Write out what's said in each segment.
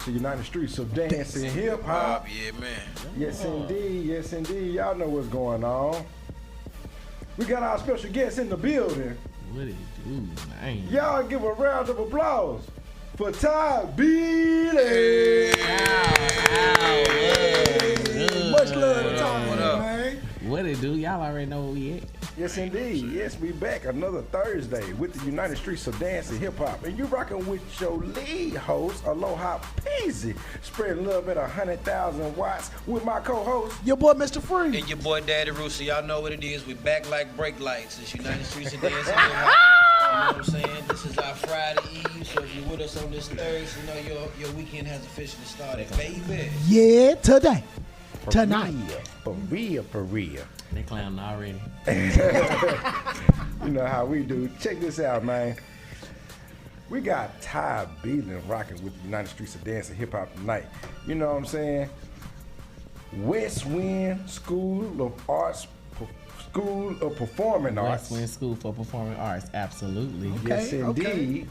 the United Streets of Dance and Hip Hop. Yeah, man. Yes, indeed. Yes, indeed. Y'all know what's going on. We got our special guest in the building. What it do, man? Y'all give a round of applause for Todd Belin. Much love to Todd, man. What it do? Y'all already know where we at. Yes, indeed. Yes, we back another Thursday with the United Streets of Dance and Hip Hop. And you rocking with your lead host, Aloha Peasy, spreading love at 100,000 watts with my co-host, Your boy, Mr. Free. And your boy, Daddy Rooster. Y'all know what it is. We back like brake lights. It's United Streets of Dance and Hip Hop. You know what I'm saying? This is our Friday Eve. So if you're with us on this Thursday, you know your weekend has officially started, baby. Yeah, today. Tonight. For real, for real. They clowning already. You know how we do. Check this out, man. We got Todd Belin rocking with the United Streets of Dance and Hip Hop tonight. You know what I'm saying? West Wind School of Arts, School of Performing Arts. West Wind School for Performing Arts, absolutely. Yes, indeed.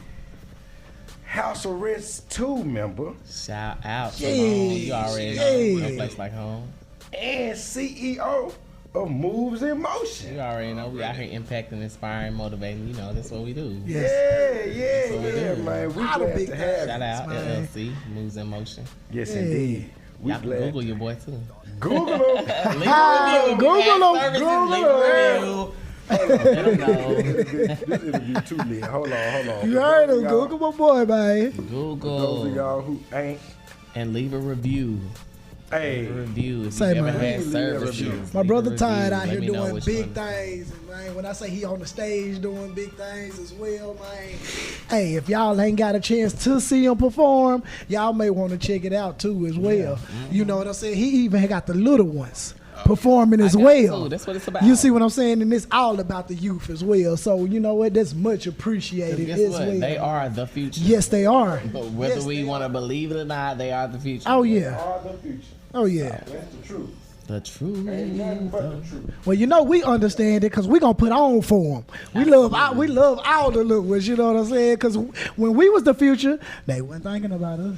House Arrest 2 member. Shout out to Yeah. Home. You already know. No place like home. And CEO of Moves in Motion. You already know. We out here impacting, inspiring, motivating. You know, that's what we do. Yeah, what we do. man. We Lot of glad big to have Shout you. out, man. LLC, Moves in Motion. Yes, indeed. We Y'all can glad. Google your boy, too. Google them. Leave a review. Google We them. got services, Google leave a review. Let 'em know. This interview too lit. Hold on. You heard him. Google my boy, man. Those of Google y'all who ain't, and leave a review. hey, Leave a review if Say, you ever man. had Leave a services. review. My Leave a brother review. Todd out Let here me know doing which big one. things. And, man, when I say he on the stage doing big things as well, man. Hey, if y'all ain't got a chance to see him perform, y'all may want to check it out too as well. You know what I'm saying? He even got the little ones performing as I got well. to. That's what it's about. You see what I'm saying? And it's all about the youth as well. So you know what? That's much 'Cause appreciated guess as what? well. They are the future. Yes, they are. But whether Yes, we they want to are. believe it or not, they are the future. Oh yeah. are the future. Oh yeah. That's the truth. The truth. Ain't nothing but the truth. Well, you know we understand it because we gonna put on for them. We love all the little ones. You know what I'm saying? Because when we was the future, they weren't thinking about us.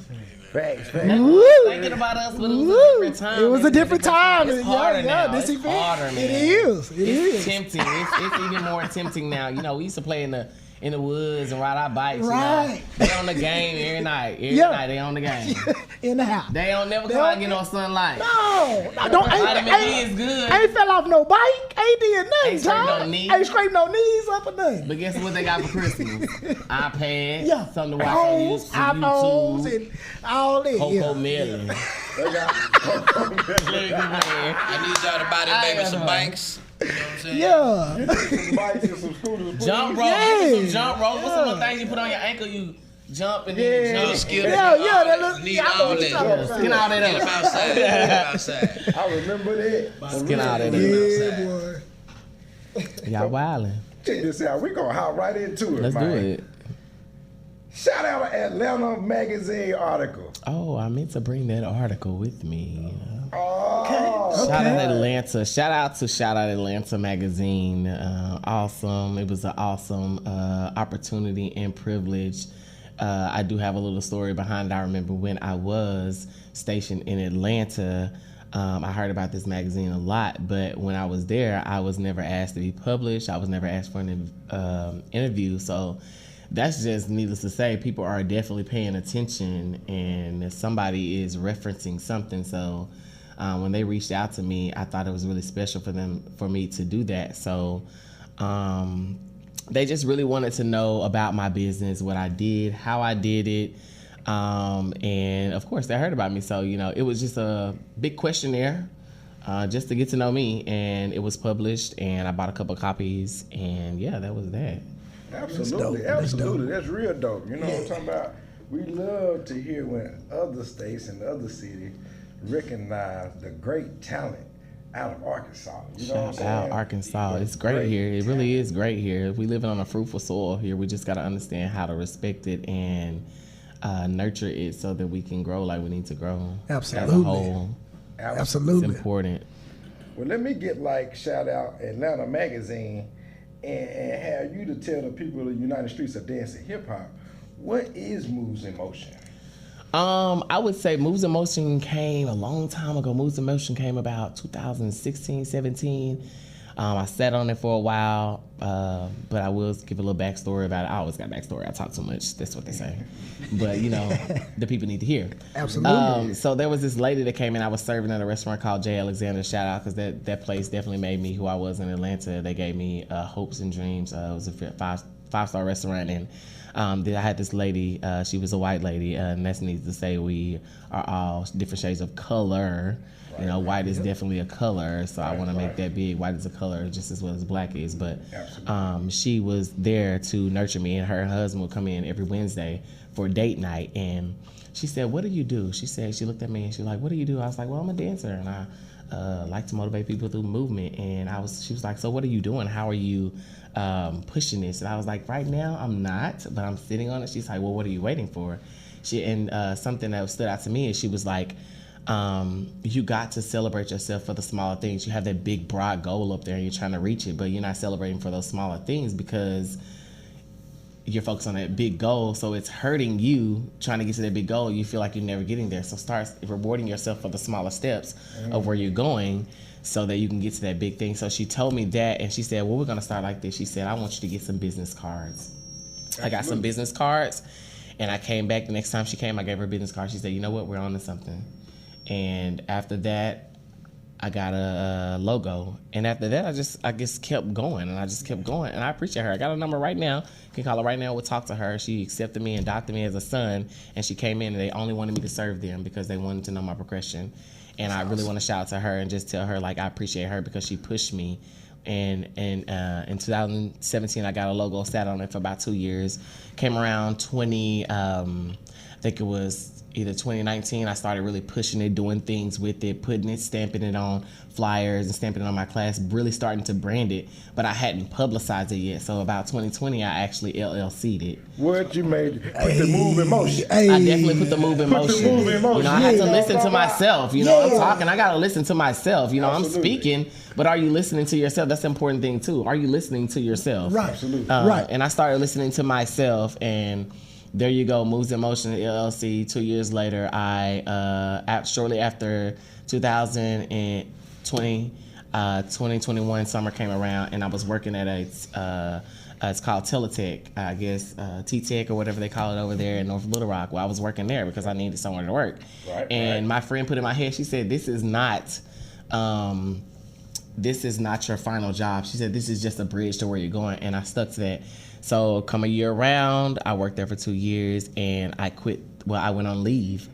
Facts. Woo! Thinking about us, but it was Woo! a different time. It was a different time. It's harder now. This It's event. harder, man. It is. It It's is. tempting. It's even more tempting now. You know, we used to play in the woods and ride our bikes. Right. You know? They on the game every night. Every Yeah. night they on the game. In the house. They don't never They come out don't- and get no sunlight. No, I don't. Vitamin D is good. Ain't fell off no bike. Ain't did nothing. Ain't scraped Todd. no knee. Ain't scraped no knees up or nothing. But guess what they got for Christmas? iPad, Yeah. something to watch on iPhones YouTube, and all that. Coco Yeah. Melon. They got I need y'all to buy them baby some bikes. You know what I'm saying? Yeah. some bikes and some scooters. Jump rope, get some jump rope. What's some little things you put on your ankle? You jump and then you Little jump. skill. Yeah, that looks. Need Yeah, I know all what you're that. talking about. Skin all that Get them up. outside. Get them outside. I remember that. Skin all that up. Yeah, boy. Y'all wildin'. Check this out. We gonna hop right into it, Let's man. do it. Shout out an Atlanta magazine article. Oh, I meant to bring that article with me. Oh, Shout out Atlanta. Shout out Atlanta magazine. Awesome. It was an awesome opportunity and privilege. I do have a little story behind it. I remember when I was stationed in Atlanta, I heard about this magazine a lot, but when I was there, I was never asked to be published. I was never asked for an interview. So that's just needless to say, people are definitely paying attention and somebody is referencing something. So when they reached out to me, I thought it was really special for me to do that. So they just really wanted to know about my business, what I did, how I did it. And of course they heard about me. So, you know, it was just a big questionnaire just to get to know me, and it was published and I bought a couple copies, and yeah, that was that. absolutely. That's dope. That's real dope. You know what I'm talking about? We love to hear when other states and other cities recognize the great talent out of Arkansas. You know what I'm Shout saying? out Arkansas. It's great here. It really is great here. We living on a fruitful soil here. We just got to understand how to respect it and nurture it so that we can grow like we need to grow. Absolutely. As a whole. It's Absolutely. important. Well, let me get shout out Atlanta magazine and have you to tell the people of the United Streets of Dance and Hip Hop, what is Moves in Motion? I would say Moves in Motion came a long time ago. Moves in Motion came about 2016, 17. I sat on it for a while, but I will give a little backstory about it. I always got backstory. I talk too much. That's what they say. But, the people need to hear. Absolutely. So there was this lady that came in. I was serving at a restaurant called J. Alexander. Shout out, because that place definitely made me who I was in Atlanta. They gave me hopes and dreams. It was a five-star restaurant, and then I had this lady. She was a white lady, and that's needs to say we are all different shades of color. White is definitely a color, so I want to make that big. White is a color just as well as black is. But she was there to nurture me, and her husband would come in every Wednesday for date night. And she said, "What do you do?" She looked at me and she was like, "What do you do?" I was like, "Well, I'm a dancer, and I like to motivate people through movement." And she was like, "So what are you doing? How are you pushing this?" And I was like, "Right now, I'm not, but I'm sitting on it." She's like, "Well, what are you waiting for?" Something that stood out to me is she was like, you got to celebrate yourself for the smaller things. You have that big broad goal up there and you're trying to reach it, but you're not celebrating for those smaller things because you're focused on that big goal. So it's hurting you trying to get to that big goal. You feel like you're never getting there. So start rewarding yourself for the smaller steps of where you're going so that you can get to that big thing. So she told me that, and she said, "Well, we're going to start like this." She said, "I want you to get some business cards." Absolutely. I got some business cards, and I came back the next time she came, I gave her a business card. She said, "You know what, we're on to something." And after that, I got a logo. And after that, I just kept going, and I just kept going. And I appreciate her. I got a number right now. You can call her right now. We'll talk to her. She accepted me and adopted me as a son. And she came in, and they only wanted me to serve them because they wanted to know my progression. And I really want to shout out to her and just tell her, like, I appreciate her because she pushed me. And in 2017, I got a logo, sat on it for about 2 years. Came around I think it was either 2019, I started really pushing it, doing things with it, putting it, stamping it on flyers and stamping it on my class, really starting to brand it, but I hadn't publicized it yet. So about 2020, I actually LLC'd it. What you made? Put the move in motion. I definitely put the move in motion. I had to listen to myself. I'm talking, I got to listen to myself. I'm speaking, but are you listening to yourself? That's the important thing too. Are you listening to yourself? Right. Absolutely. Right. And I started listening to myself, and there you go, Moves in Motion LLC. 2 years later, shortly after 2021 summer came around, and I was working at it's called Teletech, I guess, T-Tech or whatever they call it over there in North Little Rock. Well, I was working there because I needed somewhere to work. Right. My friend put in my head, she said, this is not your final job. She said, this is just a bridge to where you're going, and I stuck to that. So come a year around, I worked there for 2 years, and I quit. Well, I went on leave,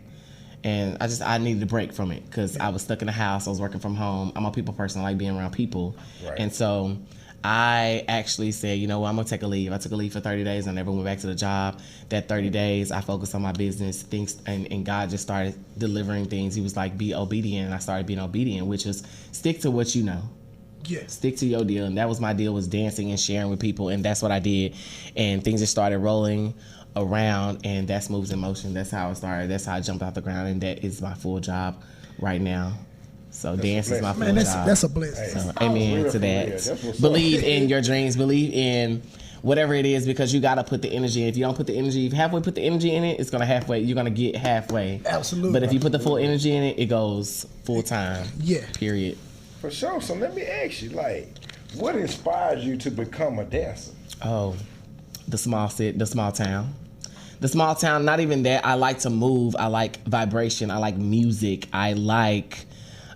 and I needed a break from it because I was stuck in the house. I was working from home. I'm a people person. I like being around people. Right. And so I actually said, you know what, I'm going to take a leave. I took a leave for 30 days. I never went back to the job. That 30 days, I focused on my business, things, and God just started delivering things. He was like, be obedient, and I started being obedient, which is stick to what you know. Yes. Stick to your deal, and that was my deal, was dancing and sharing with people, and that's what I did. And things just started rolling around, and that's Moves in Motion. That's how it started. That's how I jumped off the ground, and that is my full job right now. So dance is my full job. That's a blessing. So amen to that. Believe in your dreams. Believe in whatever it is, because you got to put the energy in. If you don't put the energy, if you halfway put the energy in it, you're going to get halfway. Absolutely. But if you put the full energy in it, it goes full time. Yeah. Period. For sure. So let me ask you, what inspires you to become a dancer? Oh, the small town. The small town, not even that. I like to move. I like vibration. I like music. I like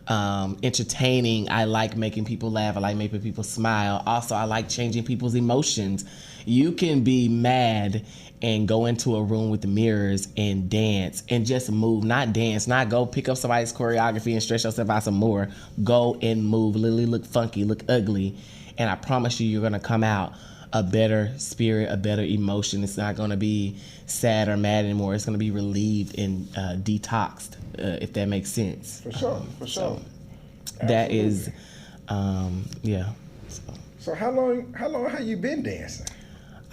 entertaining. I like making people laugh. I like making people smile. Also, I like changing people's emotions. You can be mad and go into a room with the mirrors and dance and just move, not dance, not go pick up somebody's choreography and stretch yourself out some more. Go and move, literally look funky, look ugly. And I promise you're gonna come out a better spirit, a better emotion. It's not gonna be sad or mad anymore. It's gonna be relieved and detoxed, if that makes sense. For sure. So that is, yeah. So how long have you been dancing?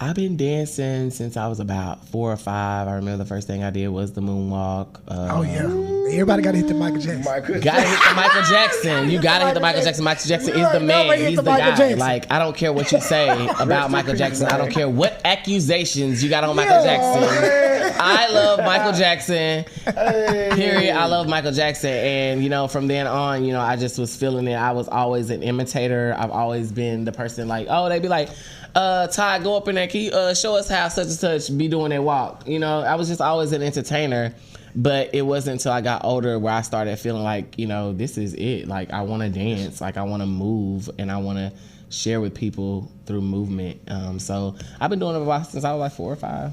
I've been dancing since I was about 4 or 5. I remember the first thing I did was the moonwalk. Oh, yeah. Everybody got to hit the Michael Jackson. Gotta hit the Michael Jackson. You gotta hit the Michael Jackson. Michael Jackson is the man. He's the guy. Jackson. Like, I don't care what you say about Michael Jackson. I don't care what accusations you got on Michael Jackson. I love Michael Jackson. Period. I love Michael Jackson. And, you know, from then on, you know, I just was feeling it. I was always an imitator. I've always been the person like, oh, they be like, Todd, go up in there. Can you show us how such and such be doing their walk? You know, I was just always an entertainer. But it wasn't until I got older where I started feeling like, you know, this is it. Like, I want to dance. Like, I want to move. And I want to share with people through movement. So I've been doing it since I was like 4 or 5.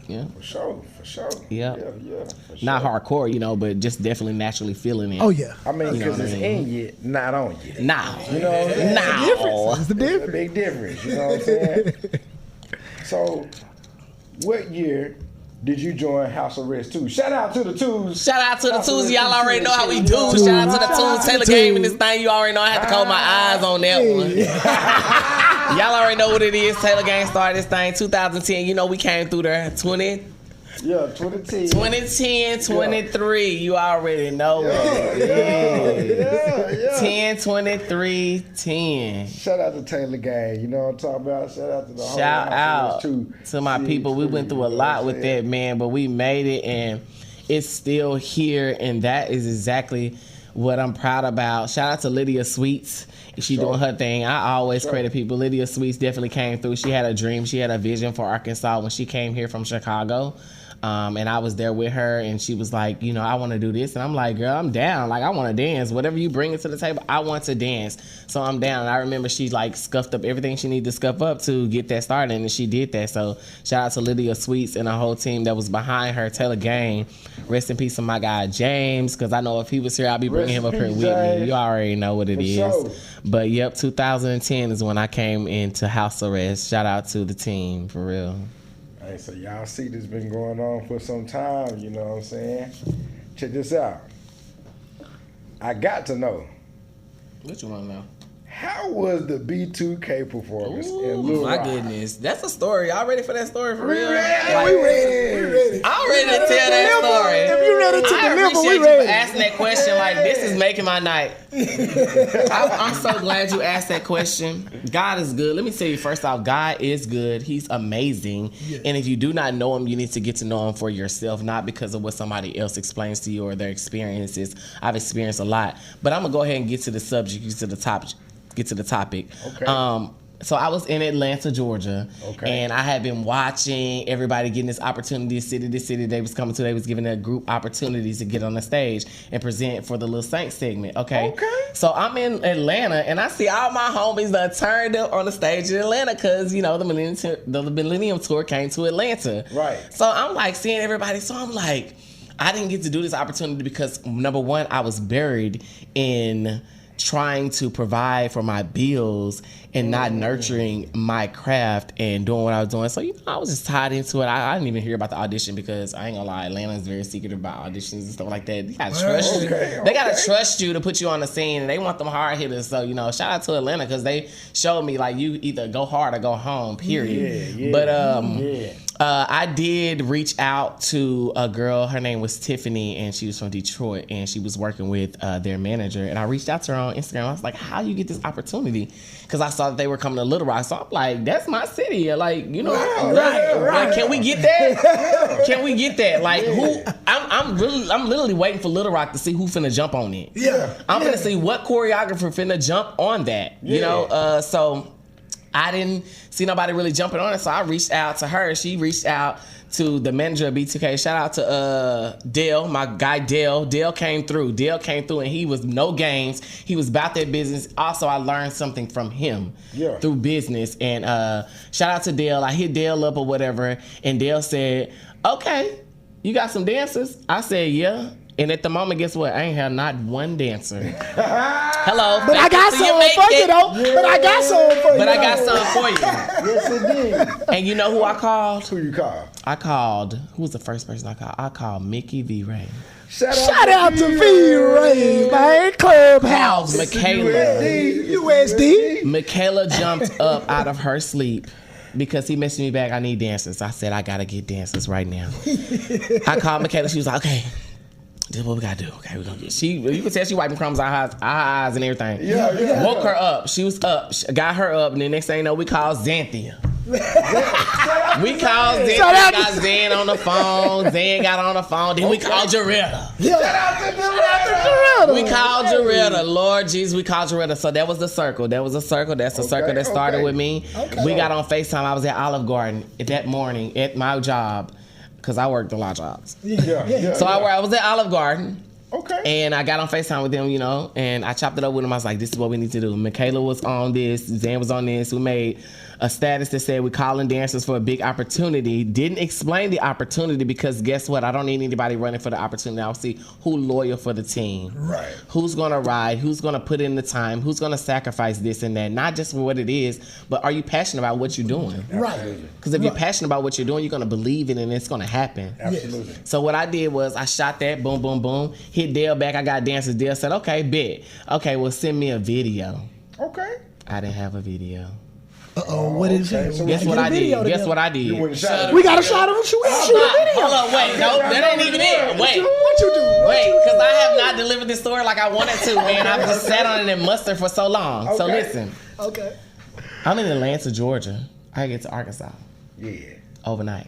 Yeah. For sure. Yeah. Yeah. For sure. Not hardcore, you know, but just definitely naturally feeling it. Oh, yeah. I mean, You know because what it's I mean? in you, not on you. Now. You know what I'm saying? Now. It's the There's a difference. big difference. You know what I'm saying? So, what year did you join House Arrest 2? Shout out to the twos. Shout out to the House twos. Arrest Y'all 2, already know how we do. Shout Shout out to the Shout out twos. to Taylor the game in twos. this thing. You already know I had to close my eyes on that one. Y'all already know what it is. Taylor Gang started this thing 2010. You know we came through there 2010, Yeah, 2010. 23. You already know what it is. 10, 23, 10. Shout out to Taylor Gang. You know what I'm talking about? Shout out to the whole Shout House out Arrest 2 to my people. We went through a lot with that, man, but we made it and it's still here, and that is exactly what I'm proud about. Shout out to Lydia Sweets. She doing her thing. I always credit people. Lydia Sweets definitely came through. She had a dream. She had a vision for Arkansas when she came here from Chicago. And I was there with her, and she was like, you know, I want to do this. And I'm like, girl, I'm down. Like, I want to dance. Whatever you bring it to the table, I want to dance. So I'm down. And I remember she, like, scuffed up everything she needed to scuff up to get that started, and she did that. So shout out to Lydia Sweets and the whole team that was behind her. Taylor Gang. Rest in peace to my guy, James, because I know if he was here, I'd be bringing him up here with me. You already know what it is. Sure. But, yep, 2010 is when I came into House Arrest. Shout out to the team, for real. Hey, so y'all see this been going on for some time, you know what I'm saying? Check this out. I got to know, What you want to know? how was the B2K performance in Ooh, Little my Rock? goodness. That's a story. Y'all ready for that story for real? We Like, ready. I'm ready to tell that story. If you ready to I deliver, appreciate we you ready. for asking that question. Like, this is making my night. I'm so glad you asked that question. God is good. Let me tell you, first off, God is good. He's amazing. Yeah. And if you do not know him, you need to get to know him for yourself, not because of what somebody else explains to you or their experiences. I've experienced a lot. But I'm going to go ahead and get to the subject, get to the topic. Okay. So I was in Atlanta, Georgia, Okay. and I had been watching everybody getting this opportunity, city to city they was coming to. They was giving a group opportunities to get on the stage and present for the Lil Saint segment. Okay. So I'm in Atlanta, and I see all my homies done turned up on the stage in Atlanta because, you know, the Millennium Tour came to Atlanta. Right. So I'm like seeing everybody. So I'm like, I didn't get to do this opportunity because, number one, I was buried in trying to provide for my bills and not nurturing my craft and doing what I was doing. So, you know, I was just tied into it. I didn't even hear about the audition because I ain't gonna lie, Atlanta is very secretive about auditions and stuff like that. They gotta trust you. They gotta trust you to put you on the scene, and they want them hard hitters. So, you know, shout out to Atlanta because they showed me like you either go hard or go home, period. Yeah, but I did reach out to a girl. Her name was Tiffany, and she was from Detroit, and she was working with their manager. And I reached out to her on Instagram. I was like, how you get this opportunity? Because I saw that they were coming to Little Rock. So I'm like, that's my city. Like, you know, like, can we get that? Can we get that? Like, who? I'm literally waiting for Little Rock to see who finna jump on it. Yeah. I'm finna see what choreographer finna jump on that. You know, so I didn't see nobody really jumping on it, so I reached out to her. She reached out to the manager of B2K. Shout out to Dale, my guy Dale. Dale came through, and he was no games. He was about that business. Also, I learned something from him through business. And shout out to Dale. I hit Dale up or whatever, and Dale said, okay, you got some dancers? I said, yeah. And at the moment, guess what? I ain't had not one dancer. Hello. But I got something for you, though. But I got something for you. But I got something for you. Yes, it did. And you know who I called? Who you call? I called, who was the first person I called? I called Mickey V. Ray. Shout out to V-Ray, man. Clubhouse. Michaela. USD. Michaela jumped up out of her sleep because he messaged me back, I need dancers. I said, I got to get dancers right now. I called Michaela. She was like, okay. This is what we gotta do. Okay, we're gonna get. You can tell she wiping crumbs out her eyes and everything. Yeah. Woke her up. She was up. Got her up, and the next thing you know, we called Xanthia. We called Zen. Got Zen on the phone. Zen got on the phone. Then we called Jaretta. Shout out to Jaretta. We called Jaretta. Lord Jesus, we called Jaretta. So that was the circle. That was a circle. That's the circle that started with me. Okay. We got on FaceTime. I was at Olive Garden that morning at my job because I worked a lot of jobs. So I was at Olive Garden. Okay. And I got on FaceTime with them, and I chopped it up with them. I was like, this is what we need to do. Michaela was on this. Zan was on this. We made a status that said we're calling dancers for a big opportunity. Didn't explain the opportunity because guess what? I don't need anybody running for the opportunity. I'll see who's loyal for the team. Right. Who's going to ride? Who's going to put in the time? Who's going to sacrifice this and that? Not just for what it is, but are you passionate about what you're doing? Right. Because if you're passionate about what you're doing, you're going to believe it and it's going to happen. Absolutely. So what I did was I shot that, boom, boom, boom, hit Dale back. I got dancers. Dale said, okay, bet. Okay, well, send me a video. Okay. I didn't have a video. What did you say? Guess what I did? Guess what I did? We got a shot of him. Shoot a video. Hold on, wait. No, that ain't even it. Wait. What you do? Wait, because I have not delivered this story like I wanted to, man. I've just sat on it in mustard for so long. So listen. Okay. I'm in Atlanta, Georgia. I get to Arkansas. Yeah. Overnight.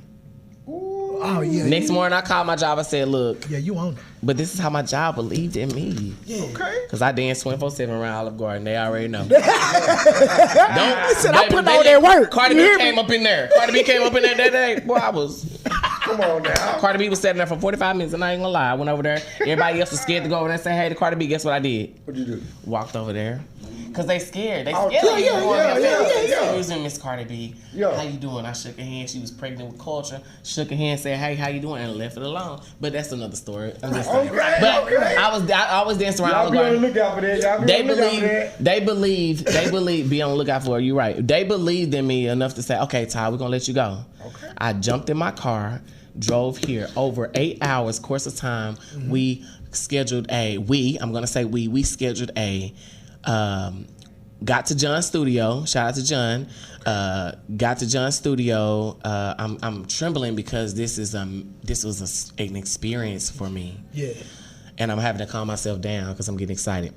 Oh, yeah. Next morning, I called my job. I said, look. Yeah, you own it. But this is how my job believed in me. Yeah. Okay. Because I dance 24/7 around Olive Garden. They already know. I said, I'm putting all that work. Cardi B came up in there. Cardi B came up in there that day. Boy, I was... Come on now. Cardi B was sitting there for 45 minutes, and I ain't gonna lie. I went over there. Everybody else was scared to go over there and say, hey to Cardi B. Guess what I did? What'd you do? Walked over there. Because they scared. They Oh, scared of me. yeah. Excuse me, Miss Cardi B. Yeah. How you doing? I shook her hand. She was pregnant with culture. Shook her hand, said, hey, how you doing? And left it alone. But that's another story. I'm just saying. Okay, But okay. I was dancing around. Y'all be on the lookout for that. Y'all be on the lookout for that. They believe, be on the lookout for it. You're right. They believed in me enough to say, okay, Todd, we're going to let you go. Okay. I jumped in my car, drove here over 8 hours, course of time. Mm-hmm. We scheduled we scheduled a, got to John's studio. Shout out to John. Got to John's studio. I'm trembling because this was an experience for me. Yeah. And I'm having to calm myself down because I'm getting excited.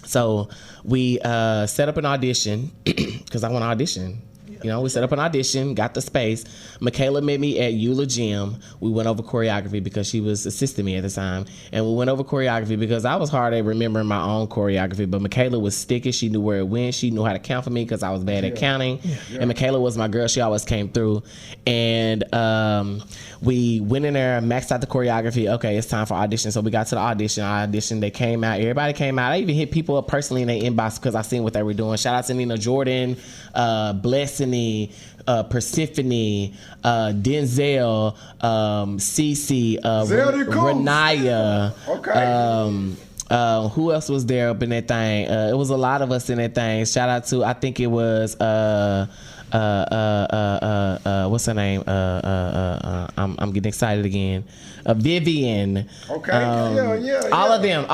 So we set up an audition because I want to audition. We set up an audition, got the space. Michaela met me at Eula Gym. We went over choreography because she was assisting me at the time. And we went over choreography because I was hard at remembering my own choreography. But Michaela was sticky. She knew where it went. She knew how to count for me because I was bad at counting. Yeah. And Michaela was my girl. She always came through. And we went in there, maxed out the choreography. Okay, it's time for audition. So we got to the audition. I auditioned. They came out. Everybody came out. I even hit people up personally in their inbox because I seen what they were doing. Shout out to Nina Jordan, Blessing, Persephone, Denzel, Cece, Renaya. Okay. Who else was there up in that thing? It was a lot of us in that thing. Shout out to, I think it was what's her name? I'm getting excited again. Vivian. Okay. Yeah. All of them.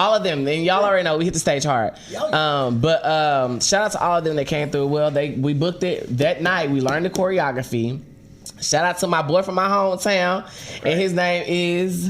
And y'all already know we hit the stage hard. But shout out to all of them that came through. Well, we booked it that night. We learned the choreography. Shout out to my boy from my hometown, and his name is.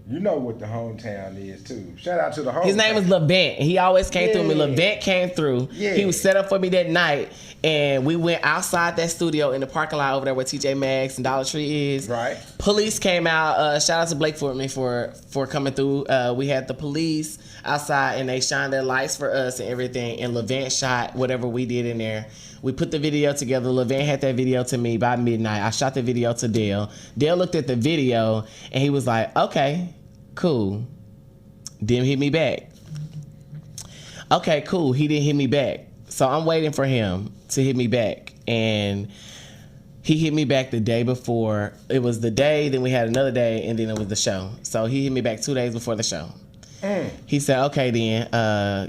You know what the hometown is too. Shout out to the hometown. His name is Levant. He always came through me. Levant came through. Yeah. He was set up for me that night, and we went outside that studio in the parking lot over there where TJ Maxx and Dollar Tree is. Right. Police came out. Shout out to Blake for coming through. We had the police outside, and they shined their lights for us and everything. And Levant shot whatever we did in there. We put the video together. Levant had that video to me by midnight. I shot the video to Dale. Dale looked at the video, and he was like, okay, cool. Didn't hit me back. Okay, cool. He didn't hit me back. So I'm waiting for him to hit me back. And he hit me back the day before. It was the day, then we had another day, and then it was the show. So he hit me back 2 days before the show. He said, okay then,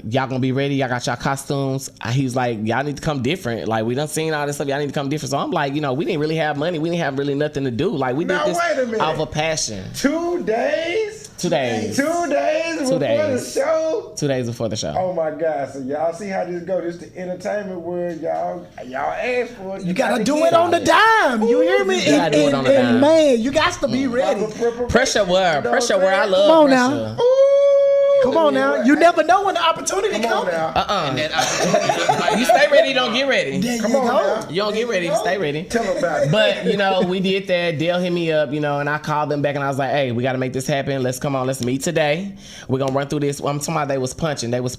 y'all gonna be ready? Y'all got y'all costumes? He was like, y'all need to come different. Like, we done seen all this stuff. Y'all need to come different. So I'm like, we didn't really have money. We didn't have really nothing to do. Like, we did this out of passion. 2 days? 2 days. 2 days before the show? 2 days before the show. Oh my God. So y'all see how this go. This is the entertainment world. Y'all asked for it. You gotta do it on the dime. You hear me? You gotta do it on the dime. And man, you got to be ready. Pressure where I love Come on pressure. now. Ooh. Come on now. You never know when the opportunity Come on comes. now. And that opportunity, You stay ready, you don't get ready. There Come you on go. now. You don't get ready, you stay ready. Tell them about it. But, we did that. Dale hit me up, and I called them back and I was like, hey, we got to make this happen. Let's meet today. We're going to run through this. I'm talking about they was punching. They was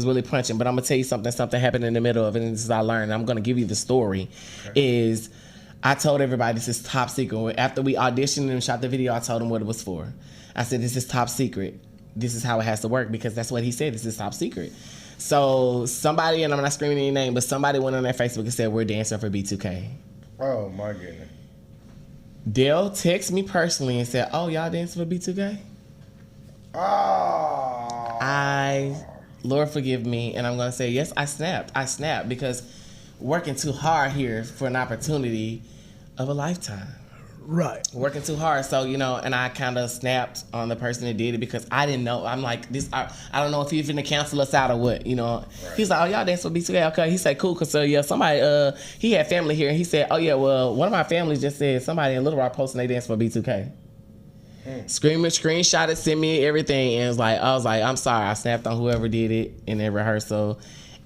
really punching. But I'm going to tell you something happened in the middle of it, and this is I learned. I'm going to give you the story. Is I told everybody this is top secret. After we auditioned and shot the video, I told them what it was for. I said, this is top secret. This is how it has to work, because that's what he said. This is top secret. So somebody, and I'm not screaming any name, but somebody went on their Facebook and said, we're dancing for B2K. Oh, my goodness. Dale texted me personally and said, oh, y'all dancing for B2K? Oh. Lord forgive me, and I'm going to say, yes, I snapped because working too hard here for an opportunity of a lifetime. Right. Working too hard. So, and I kind of snapped on the person that did it because I didn't know. I'm like, I don't know if he's finna cancel us out or what, Right. He's like, oh, y'all dance for B2K? Okay. He said, cool, because, somebody, he had family here, and he said, oh, yeah, well, one of my families just said somebody in Little Rock posting they dance for B2K. Screaming, screenshot it, sent me everything, and I was like, I'm sorry, I snapped on whoever did it in that rehearsal,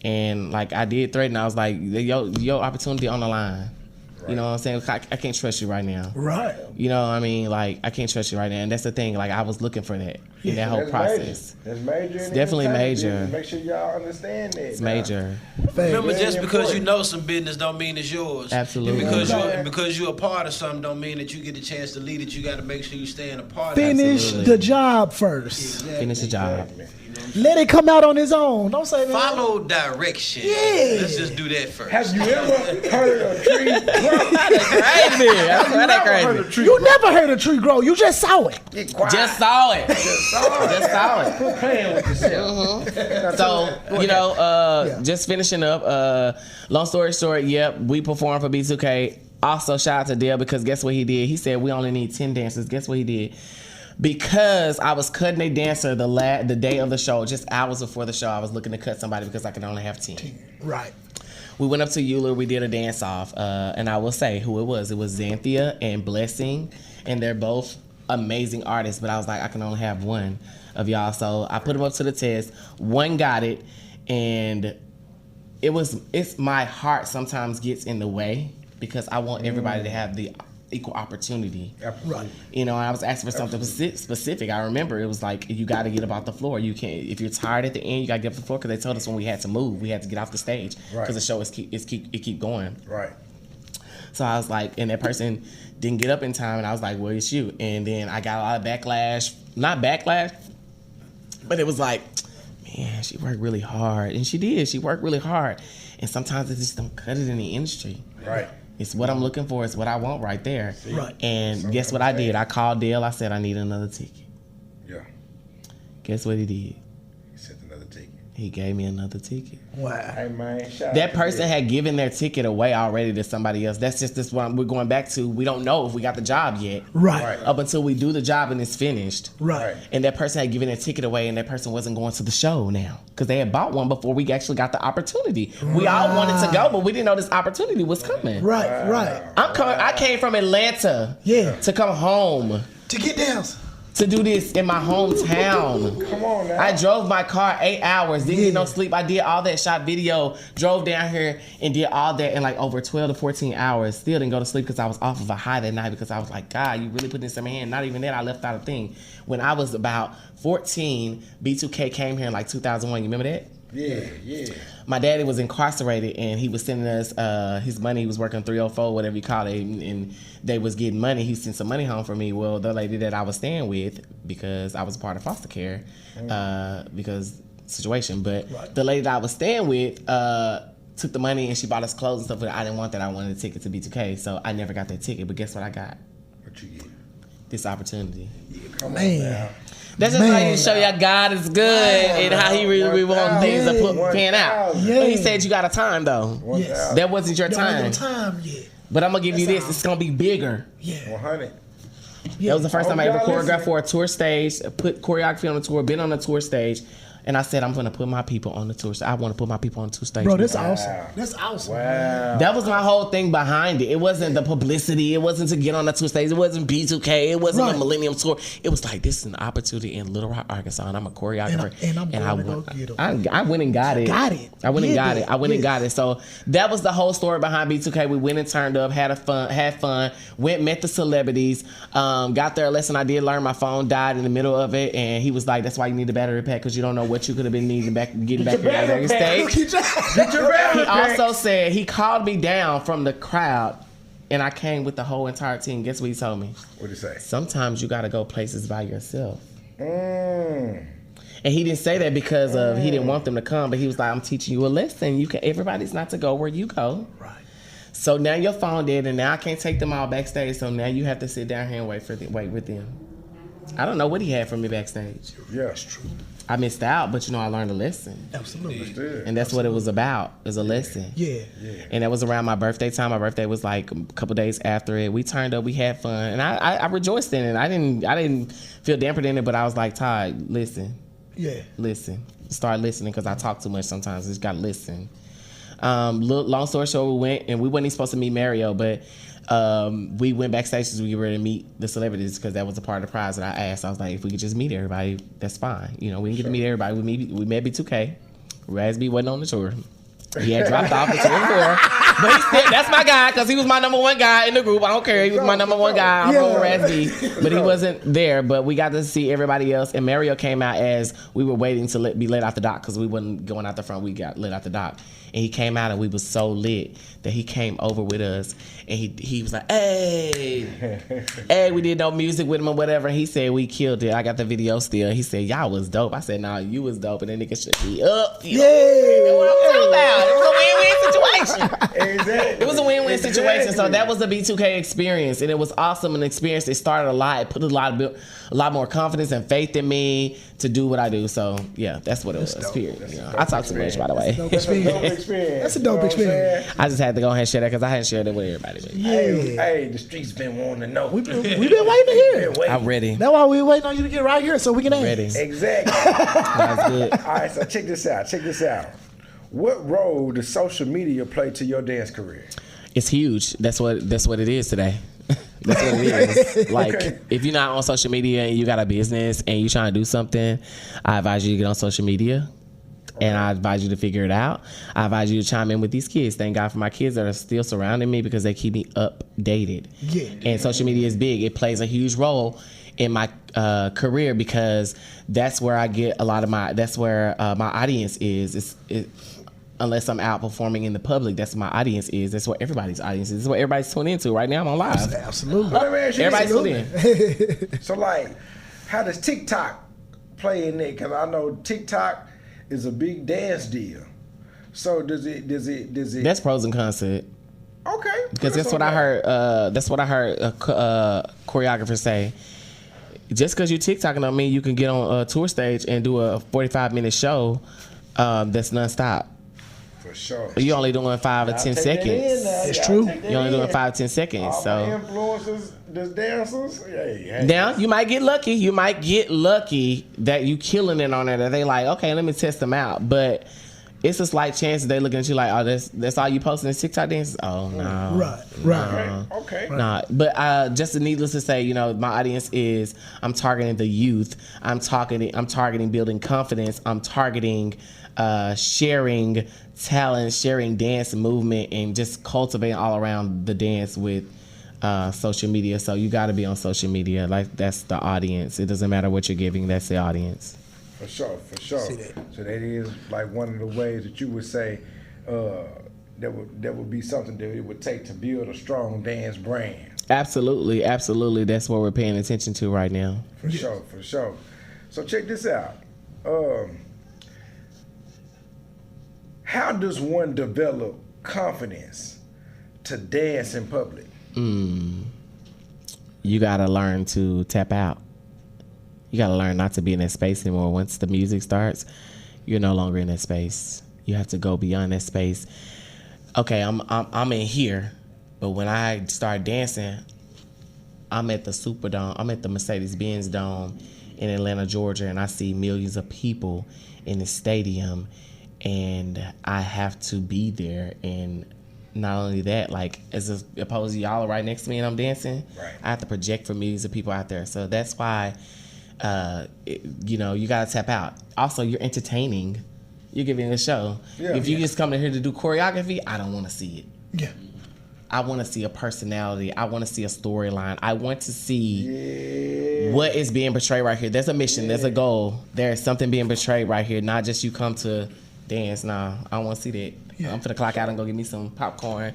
and I did threaten. I was like, your opportunity on the line. Right. You know what I'm saying? I can't trust you right now. Right. You know what I mean? I can't trust you right now, and that's the thing. I was looking for that in that whole process. That's major. It's definitely major. Make sure y'all understand that. It's major. Remember, just because you know some business don't mean it's yours. Absolutely. And because you're a part of something don't mean that you get the chance to lead it. You got to make sure you stay in a part of it. Finish the job first. Exactly. Finish the job. Let it come out on is own. Don't say that. Follow direction. Yeah. Let's just do that first. Have you ever heard a tree grow? That's crazy. You never heard a tree grow. You just saw it. Just saw it. Just saw it. Quit playing with yourself. So, just finishing up, long story short, yep, we performed for B2K. Also, shout out to Dale, because guess what he did? He said we only need 10 dancers. Guess what he did? Because I was cutting a dancer the day of the show, just hours before the show, I was looking to cut somebody because I could only have 10. Right. We went up to Euler, we did a dance off, and I will say who it was. It was Xanthia and Blessing, and they're both amazing artists, but I was like, I can only have one of y'all. So I put them up to the test. One got it, and it's my heart sometimes gets in the way because I want everybody to have the equal opportunity. Right. I was asking for something specific. I remember it was like, you got to get up off the floor. You can't, if you're tired at the end, you got to get off the floor, because they told us when we had to move, we had to get off the stage because the show keep going. Right. So I was like, and that person didn't get up in time, and I was like, well, it's you. And then I got a lot of backlash, not backlash, but it was like, man, she worked really hard. And she did. She worked really hard. And sometimes they just don't cut it in the industry. Right. It's what I'm looking for. It's what I want right there. Right. And guess what I did? I called Dale. I said, I need another ticket. Yeah. Guess what he did? He sent another ticket. He gave me another ticket. Wow. Hey, man, shout That out person had given their ticket away already to somebody else. That's just this one we're going back to. We don't know if we got the job yet. Right. Up until we do the job and it's finished. Right. And that person had given their ticket away, and that person wasn't going to the show now because they had bought one before we actually got the opportunity. We all wanted to go, but we didn't know this opportunity was coming. Right. Right. I came from Atlanta to come home To get down. to do this in my hometown. Come on now. I drove my car 8 hours, didn't get no sleep. I did all that, shot video, drove down here and did all that in over 12 to 14 hours. Still didn't go to sleep because I was off of a high that night, because I was like, God, you really put this in my hand. Not even that, I left out a thing. When I was about 14, B2K came here in 2001. You remember that? Yeah. My daddy was incarcerated, and he was sending us his money. He was working 304, whatever you call it, and they was getting money. He sent some money home for me. Well, the lady that I was staying with, because I was part of foster care, because situation. But the lady that I was staying with took the money, and she bought us clothes and stuff. But I didn't want that. I wanted a ticket to B2K, so I never got that ticket. But guess what I got? What you get? This opportunity. Come Man. on now. That's just how you show y'all God is good and how He really want things to pan out. Yeah. But He said you got a time though. Yes. That wasn't your Don't have time. no time yet. But I'm gonna give you That's this. all. It's gonna be bigger. Yeah. 100. That was the first time I ever y'all choreographed listening. for a tour stage. Put choreography on the tour. Been on the tour stage. And I said, I'm going to put my people on the tour. I want to put my people on the tour stage. Bro, that's awesome. That's awesome. Wow. That was my whole thing behind it. It wasn't the publicity. It wasn't to get on the tour stage. It wasn't B2K. It wasn't a Millennium Tour. It was like, this is an opportunity in Little Rock, Arkansas, and I'm a choreographer. And I'm going to go get them. I went and got it. I went and got it. I went and got it. So that was the whole story behind B2K. We went and turned up, had fun, went, met the celebrities, got there a lesson. I did learn. My phone died in the middle of it, and he was like, that's why you need a battery pack, because you don't know what you could have been needing getting back to stage. Get your battery pack. He also said, he called me down from the crowd, and I came with the whole entire team. Guess what he told me? What'd he say? Sometimes you got to go places by yourself. Mm. And he didn't say that because of he didn't want them to come, but he was like, I'm teaching you a lesson. Everybody's not to go where you go. Right. So now your phone dead, and now I can't take them all backstage. So now you have to sit down here and wait with them. I don't know what he had for me backstage. Yeah, it's true. I missed out, but I learned a lesson. Absolutely. And that's what it was about, is a lesson. Yeah. And that was around my birthday time. My birthday was like a couple days after it. We turned up, we had fun, and I rejoiced in it. I didn't feel dampened in it, but I was like, Todd, listen. Yeah. Listen. Start listening, because I talk too much sometimes. You just got to listen. Long story short, we went, and we wasn't even supposed to meet Mario, but we went backstage because we were ready to meet the celebrities, because that was a part of the prize that I asked. I was like, if we could just meet everybody, that's fine. We didn't get to meet everybody. We met B2K. Razby wasn't on the tour. He had dropped off the tour before. But he still, that's my guy, because he was my number one guy in the group. I don't care. He was my number one guy. I rolled Razby. But he wasn't there. But we got to see everybody else. And Mario came out as we were waiting to be let out the dock, because we wasn't going out the front. We got let out the dock. And he came out, and we was so lit that he came over with us, and he was like, hey, we did no music with him or whatever. He said we killed it. I got the video still. He said, y'all was dope. I said, nah, you was dope. And then nigga shook me up. Yeah. What I'm talking about. It was a win-win situation. Exactly. It was a win-win situation. So that was the B2K experience, and it was awesome. An experience that started a lot. It put a lot more confidence and faith in me to do what I do. So yeah, that's what it was. Period. I talk too much, by the way. That's a dope experience. I just had to go ahead and share that, because I hadn't shared it with everybody. Hey, the streets been wanting to know. We've been waiting to hear. I'm ready. That's why we waiting on you to get right here so we can ask. Ready. Exactly. That's good. All right, so check this out. What role does social media play to your dance career? It's huge. That's what it is today. That's what it is. Like, if you're not on social media and you got a business and you're trying to do something, I advise you to get on social media. And I advise you to figure it out. I advise you to chime in with these kids. Thank God for my kids that are still surrounding me, because they keep me updated. Yeah. And social media is big. It plays a huge role in my career, because that's where I get a lot of my audience is. Unless I'm out performing in the public, that's my audience is. That's what everybody's audience is. This is what everybody's tuning into right now. I'm on live. Absolutely. Everybody's tuning in. So, like, how does TikTok play in there? Because I know TikTok is a big dance deal. So does it? That's pros and cons to it. Okay. Because that's what I heard. That's what I heard choreographers say. Just because you're TikToking don't mean you can get on a tour stage and do a 45-minute show that's nonstop. For sure. You only doing 5 or 10 seconds. It's true. You only doing 5 or 10 seconds. All so my influencers, the dancers. Hey. Now you might get lucky. You might get lucky that you killing it on there. That they like, okay, let me test them out. But it's a slight chance that they looking at you like, oh, that's all you posting is TikTok dances. Oh no. Right. Okay. Nah, but just needless to say, my audience is, I'm targeting the youth. I'm targeting building confidence. I'm targeting sharing talent, sharing dance movement, and just cultivating all around the dance with social media. So you got to be on social media. Like, that's the audience. It doesn't matter what you're giving. That's the audience. For sure. So that is like one of the ways that you would say that would be something that it would take to build a strong dance brand. Absolutely. That's what we're paying attention to right now. For sure. So check this out. How does one develop confidence to dance in public? You gotta learn to tap out. You gotta learn not to be in that space anymore. Once the music starts, you're no longer in that space. You have to go beyond that space. Okay, I'm in here, but when I start dancing, I'm at the Superdome. I'm at the Mercedes-Benz Dome in Atlanta, Georgia, and I see millions of people in the stadium, and I have to be there. And not only that, like as opposed to y'all are right next to me and I'm dancing, right. I have to project for millions of people out there. So that's why, you know, you gotta tap out. Also, you're entertaining. You're giving a show. Yeah, if you just come in here to do choreography, I don't want to see it. Yeah. I want to see a personality. I want to see a storyline. I want to see what is being portrayed right here. There's a mission. There's a goal. There's something being portrayed right here. Not just you come to dance. Nah, I don't want to see that. I'm finna clock out and go get me some popcorn,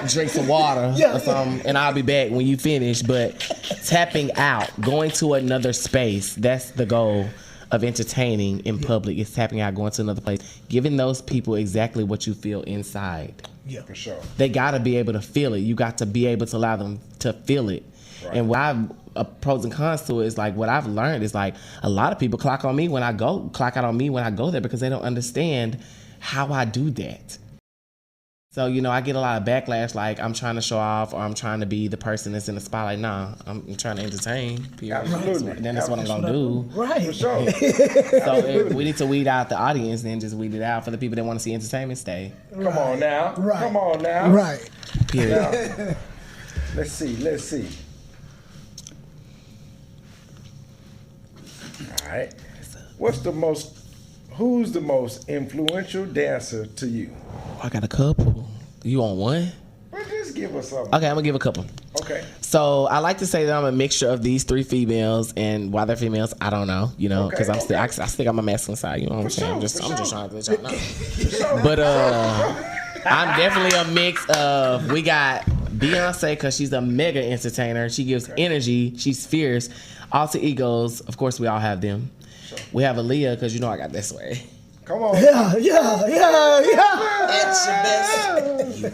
drink some water or something, and I'll be back when you finish. But tapping out, going to another space, that's the goal of entertaining in public. Is tapping out, going to another place, giving those people exactly what you feel inside. Yeah, for sure. They got to be able to feel it. You got to be able to allow them to feel it. Right. And what I've pros and cons to it is like what I've learned is like a lot of people clock out on me when I go there because they don't understand how I do that. So, you know, I get a lot of backlash like I'm trying to show off or I'm trying to be the person that's in the spotlight. Nah, I'm trying to entertain. Absolutely. Then that's what I'm going to do. Right. For sure. So we need to weed out the audience, then just weed it out for the people that want to see entertainment stay. Come on now. Right. Come on now. Right. Period. Now, let's see. All right. Who's the most influential dancer to you? I got a couple. You want one? Well, just give us something. Okay, I'm gonna give a couple. Okay. So I like to say that I'm a mixture of these three females, and why they're females, I don't know. You know, because I still got my masculine side. You know what I'm saying? I'm just trying to let y'all know. But I'm definitely a mix of. We got Beyonce because she's a mega entertainer. She gives energy. She's fierce. Alter egos, of course, we all have them. Sure. We have Aaliyah because you know I got this way. Come on. Yeah. It's your best.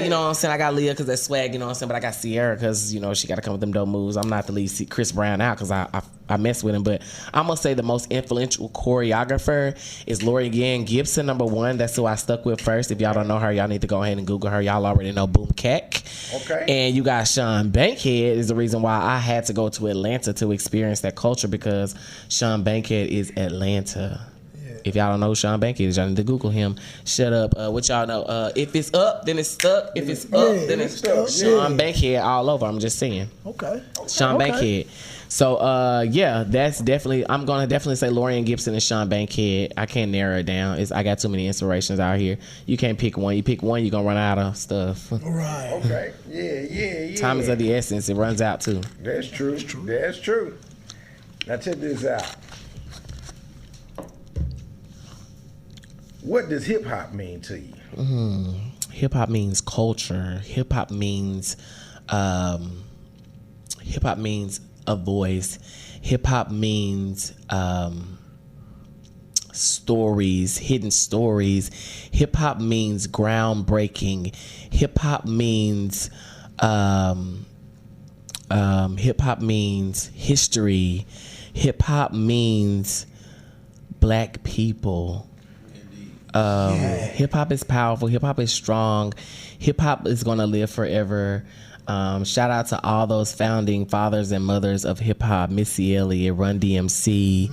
You know what I'm saying? I got Leah because that's swag, you know what I'm saying? But I got Sierra because, you know, she got to come with them dope moves. I'm not the lead Chris Brown out because I mess with him. But I'm going to say the most influential choreographer is Lorianne Gibson, number one. That's who I stuck with first. If y'all don't know her, y'all need to go ahead and Google her. Y'all already know Boom Cack. Okay. And you got Sean Bankhead is the reason why I had to go to Atlanta to experience that culture because Sean Bankhead is Atlanta. If y'all don't know who Sean Bankhead is, y'all need to Google him. Shut up. What y'all know? If it's up, then it's stuck. If it's up, then it's stuck. Sean Bankhead all over. I'm just saying. Okay. Sean Bankhead. So, yeah, that's definitely, I'm going to definitely say Lorianne Gibson and Sean Bankhead. I can't narrow it down. I got too many inspirations out here. You can't pick one. You pick one, you're going to run out of stuff. Right. Okay. Yeah. Time is of the essence. It runs out, too. That's true. That's true. Now, check this out. What does hip hop mean to you? Hip hop means culture. Hip hop means a voice. Hip hop means stories, hidden stories. Hip hop means groundbreaking. Hip hop means history. Hip hop means black people. Hip hop is powerful. Hip hop is strong. Hip hop is gonna live forever. Shout out to all those founding fathers and mothers of hip hop: Missy Elliott, Run DMC,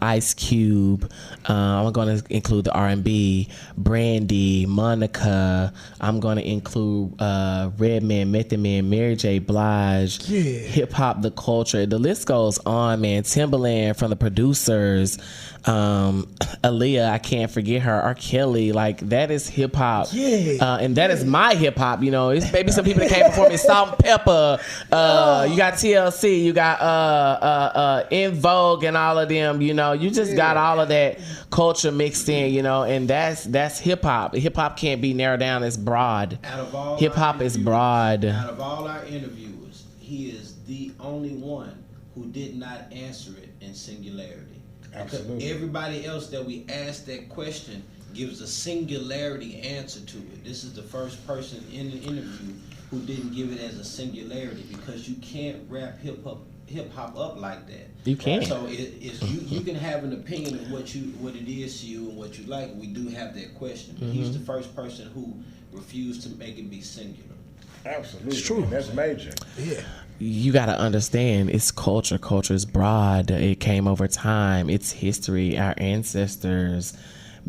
Ice Cube. I'm gonna include the R&B, Brandy, Monica. I'm gonna include Redman, Method Man, Mary J. Blige. Hip hop, the culture. The list goes on, man. Timbaland from the producers. Aaliyah, I can't forget her. R. Kelly, like that is hip hop. And that is my hip hop. You know, it's maybe some people that came before me. Salt and Pepper. You got TLC. You got In Vogue and all of them. You know, you just got all of that culture mixed in. You know, and that's hip hop. Hip hop can't be narrowed down. It's broad. Hip hop is broad. Out of all our interviewers, he is the only one who did not answer it in singularity. Absolutely. Everybody else that we asked that question gives a singularity answer to it. This is the first person in the interview who didn't give it as a singularity because you can't wrap hip hop up like that. You can't. So you can have an opinion of what it is to you and what you like. We do have that question. But he's the first person who refused to make it be singular. Absolutely. It's true. That's major. Yeah. you got to understand it's culture. Culture is broad. It came over time. It's history. Our ancestors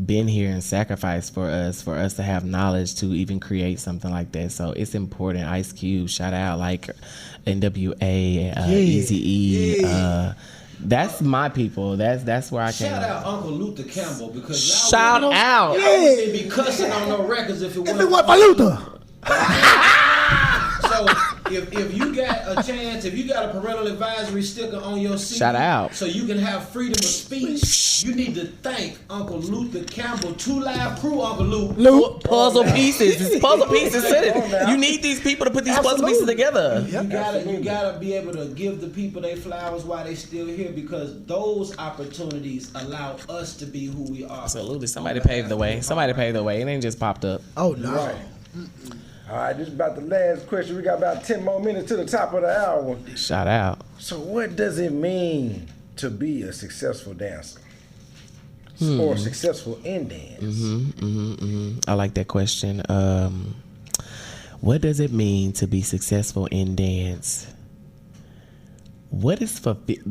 been here and sacrificed for us to have knowledge to even create something like that. So it's important. Ice Cube, shout out, like NWA, Eazy-E. That's my people. That's where I came. Shout out Uncle Luther Campbell, because shout out. I wouldn't be cussing on no records if it wasn't for Luther. So if you got a chance, if you got a parental advisory sticker on your seat, shout out, so you can have freedom of speech, you need to thank Uncle Luther Campbell, 2 Live Crew, Uncle Luke. Puzzle pieces. It's puzzle pieces. You need these people to put these puzzle pieces together. You gotta be able to give the people their flowers while they still here, because those opportunities allow us to be who we are. Absolutely. Somebody paved the way. Somebody paved the way. It ain't just popped up. Oh no. Right. All right, this is about the last question. We got about 10 more minutes to the top of the hour. Shout out. So what does it mean to be a successful dancer? Or successful in dance? I like that question. What does it mean to be successful in dance? I'm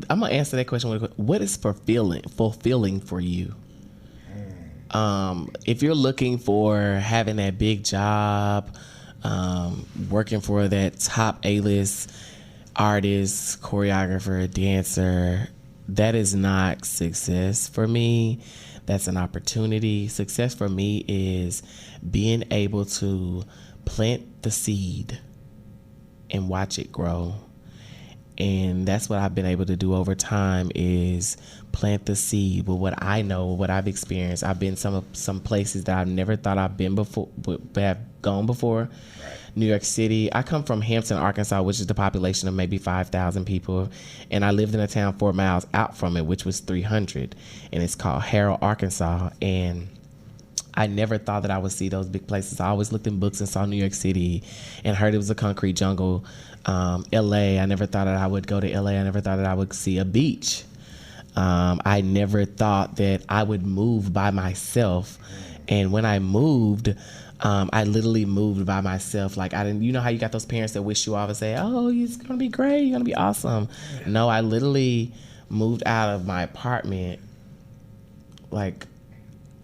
gonna answer that question with a question. What is fulfilling for you? If you're looking for having that big job, working for that top A-list artist, choreographer, dancer, that is not success for me. That's an opportunity. Success for me is being able to plant the seed and watch it grow. And that's what I've been able to do over time, is plant the seed with what I know, what I've experienced. I've been some places that I've never thought I've been before, but have gone before. Right. New York City. I come from Hampton, Arkansas, which is the population of maybe 5,000 people. And I lived in a town 4 miles out from it, which was 300. And it's called Harrell, Arkansas. And I never thought that I would see those big places. I always looked in books and saw New York City and heard it was a concrete jungle. LA, I never thought that I would go to LA. I never thought that I would see a beach. I never thought that I would move by myself. And when I moved, I literally moved by myself. Like, I didn't, you know how you got those parents that wish you off and say, oh, it's going to be great. You're going to be awesome. Yeah. No, I literally moved out of my apartment like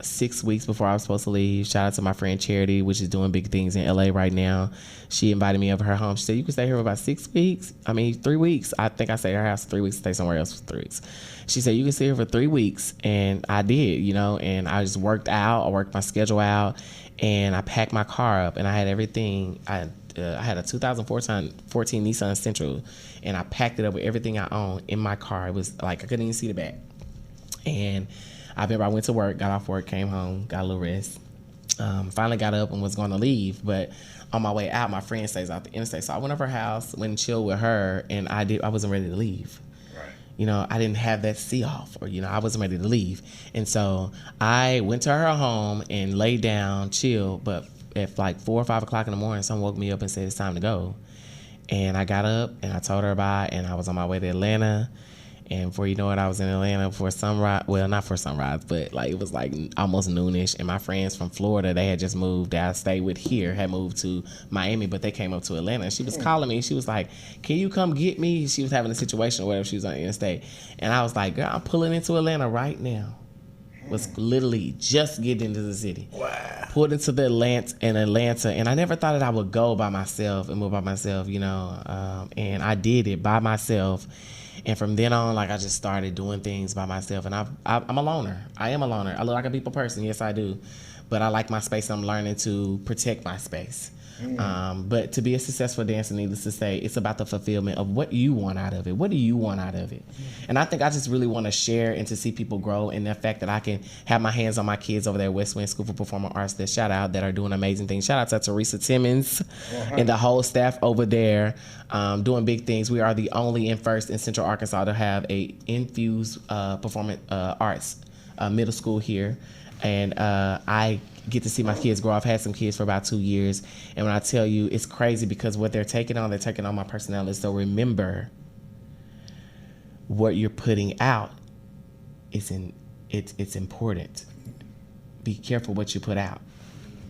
6 weeks before I was supposed to leave. Shout out to my friend Charity, which is doing big things in LA right now. She invited me over her home. She said, you can stay here for about 6 weeks. 3 weeks. I think I stayed at her house 3 weeks, stay somewhere else for 3 weeks. She said, you can stay here for 3 weeks. And I did, and I just worked out. I worked my schedule out, and I packed my car up, and I had everything. I had a 2014 Nissan Sentra, and I packed it up with everything I owned in my car. It was like I couldn't even see the back. And I remember I went to work, got off work, came home, got a little rest. Finally got up and was going to leave, but on my way out, my friend stays out the interstate. So I went over her house, went and chilled with her, and I wasn't ready to leave. Right. I didn't have that see off, or I wasn't ready to leave. And so I went to her home and laid down, chilled, but at like 4 or 5 o'clock in the morning, someone woke me up and said it's time to go. And I got up and I told her bye, and I was on my way to Atlanta. And before you know it, I was in Atlanta for sunrise. Well, not for sunrise, but it was like almost noonish. And my friends from Florida, they had just moved that I stayed with here, had moved to Miami, but they came up to Atlanta. And she was calling me. She was like, can you come get me? She was having a situation or whatever. She was on the interstate. And I was like, girl, I'm pulling into Atlanta right now. Was literally just getting into the city. Wow. Pulled into the Atlanta. And I never thought that I would go by myself and move by myself, and I did it by myself. And from then on, I just started doing things by myself. And I'm a loner. I am a loner. I look like a people person. Yes, I do. But I like my space. I'm learning to protect my space. But to be a successful dancer, needless to say, it's about the fulfillment of what you want out of it. What do you want out of it? And I think I just really want to share and to see people grow, and the fact that I can have my hands on my kids over there at West Wind School for Performing Arts that are doing amazing things. Shout out to Teresa Timmons and the whole staff over there doing big things. We are the only and first in Central Arkansas to have a infused performing arts middle school here. And I get to see my kids grow. I've had some kids for about 2 years. And when I tell you, it's crazy because what they're taking on my personality. So remember, what you're putting out it's important. Be careful what you put out.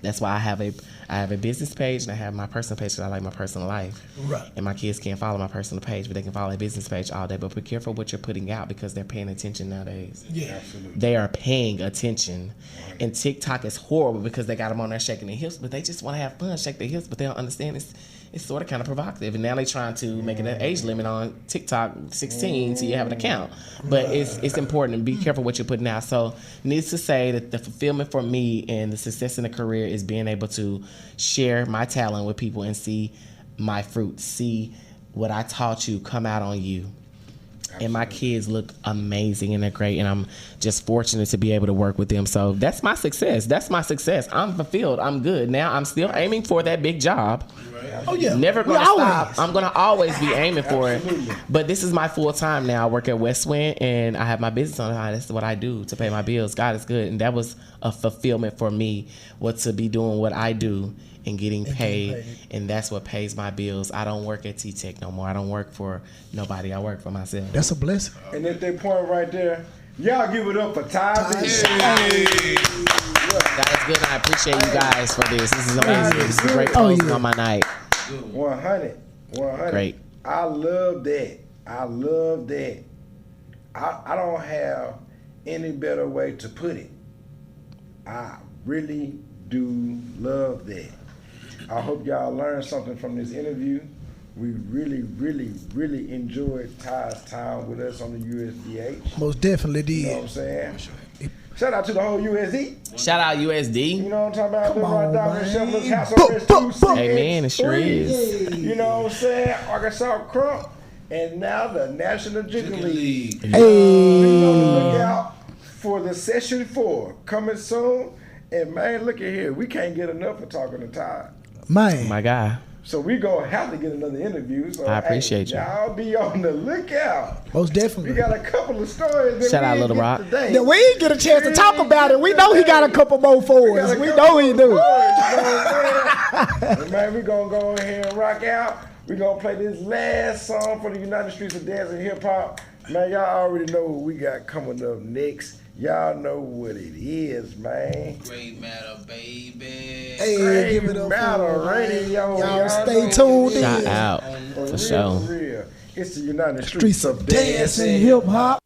That's why I have a business page and I have my personal page because I like my personal life. Right. And my kids can't follow my personal page, but they can follow a business page all day. But be careful what you're putting out because they're paying attention nowadays. Yeah. Absolutely. They are paying attention. And TikTok is horrible because they got them on there shaking their hips, but they just want to have fun, shake their hips, but they don't understand it's sort of kind of provocative. And now they're trying to make it an age limit on TikTok 16 so you have an account. But it's important to be careful what you're putting out. So needs to say that the fulfillment for me and the success in the career is being able to share my talent with people and see my fruit, see what I taught you come out on you. And my kids look amazing and they're great, and I'm just fortunate to be able to work with them. So that's my success. That's my success. I'm fulfilled. I'm good. Now I'm still aiming for that big job. Oh yeah. Never gonna stop. Always. I'm gonna always be aiming for it. But this is my full time now. I work at Westwind and I have my business on the side. That's what I do to pay my bills. God is good, and that was a fulfillment for me. What to be doing what I do and getting paid, and that's what pays my bills. I don't work at T-Tech no more. I don't work for nobody. I work for myself. That's a blessing. And at that point right there, y'all give it up for Todd. God is good. I appreciate you guys for this. This is amazing. This is a great closing on my night. 100. Great. I love that. I love that. I don't have any better way to put it. I really do love that. I hope y'all learned something from this interview. We really, really, really enjoyed Todd's time with us on the USDH. Most definitely did. You know what I'm saying? Shout out to the whole USD. Shout out USD. You know what I'm talking about? Come on, man. House of Rest Amen. It sure is. You know what I'm saying? Arkansas Crump. And now the National Chicken League. Hey. Be on the lookout for the session 4 coming soon. And man, look at here. We can't get enough of talking to Todd. Man. My guy. So we gonna have to get another interview. So I appreciate you. Y'all be on the lookout. Most definitely. We got a couple of stories that Shout out we Little didn't Rock. get today. That we didn't get a chance to talk about it. We know he got a couple more for us. We know he do. And man, we gonna go ahead and rock out. We gonna play this last song for the United Streets of Dance and Hip Hop. Man, y'all already know what we got coming up next. Y'all know what it is, man. Great matter, baby. Hey, give it up Matter for him, Radio. Y'all stay tuned in. Shout out. For sure. Real. It's the United Streets Streets of of Dance Dance and Hip Hop.